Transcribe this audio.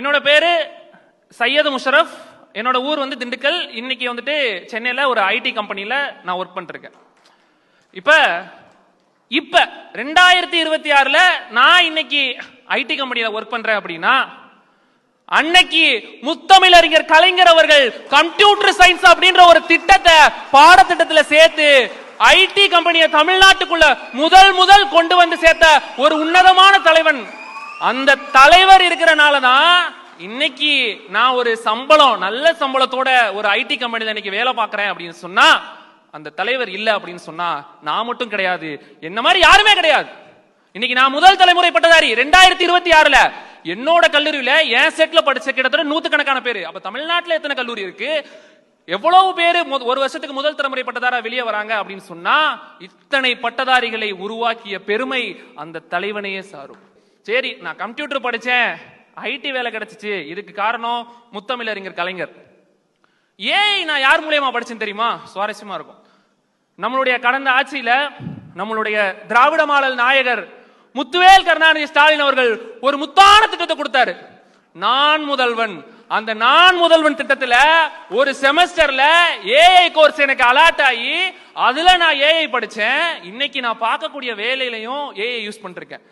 என்னோட பேரு சையது முஷரப். என்னோட ஊர் வந்து திண்டுக்கல். இன்னைக்கு வந்துட்டு சென்னையில ஒரு ஐடி கம்பெனில நான் ஒர்க் பண்ணிருக்கேன். இப்ப 2026ல நான் இன்னைக்கு ஐடி கம்பெனில ஒர்க் பண்றேன் அப்படின்னா, அன்னைக்கு முத்தமிழறிஞர் கலைஞர் அவர்கள் கம்ப்யூட்டர் சயின்ஸ் அப்படின்ற ஒரு திட்டத்தை பாடத்திட்டத்தில் சேர்த்து ஐடி கம்பெனியை தமிழ்நாட்டுக்குள்ள முதல் கொண்டு வந்து சேர்த்த ஒரு உன்னதமான தலைவன். அந்த தலைவர் இருக்கிறனாலதான் இன்னைக்கு நான் ஒரு நல்ல சம்பளத்தோட ஒரு ஐடி கம்பெனில இன்னைக்கு வேலை பார்க்கறேன் அப்படின்னு சொன்னா, அந்த தலைவர் இல்ல அப்படின்னு சொன்னா நான் மட்டும் கிடையாது, என்ன மாதிரி யாருமே கிடையாது. இன்னைக்கு நான் முதல் தலைமுறை பட்டதாரி. 2026ல என்னோட கல்லூரியில என் செட்ல படிச்ச கிட்டத்தட்ட 100கணக்கான பேரு. அப்ப தமிழ்நாட்டுல எத்தனை கல்லூரி இருக்கு, எவ்வளவு பேரு ஒரு வருஷத்துக்கு முதல் தலைமுறை பட்டதாரா வெளியே வராங்க அப்படின்னு சொன்னா, இத்தனை பட்டதாரிகளை உருவாக்கிய பெருமை அந்த தலைவனையே சாரும். சரி, நான் கம்ப்யூட்டர் படிச்சேன், ஐடி வேலை கிடைச்சிச்சு, இதுக்கு காரணம் முத்தமிழறிஞர் கலைஞர். ஏன் நான் யார் மூலியமா படிச்சேன்னு தெரியுமா? சுவாரஸ்யமா இருக்கும். நம்மளுடைய கடந்த ஆட்சியில நம்மளுடைய திராவிட மாடல் நாயகர் முத்துவேல் கருணாநிதி ஸ்டாலின் அவர்கள் ஒரு முத்தான திட்டத்தை கொடுத்தாரு, நான் முதல்வன். அந்த நான் முதல்வன் திட்டத்துல ஒரு செமஸ்டர்ல ஏஐ கோர்ஸ் எனக்கு அலாட் ஆகி அதுல நான் ஏஐ படிச்சேன். இன்னைக்கு நான் பார்க்கக்கூடிய வேலையிலையும் ஏஐ யூஸ் பண்ணிருக்கேன்.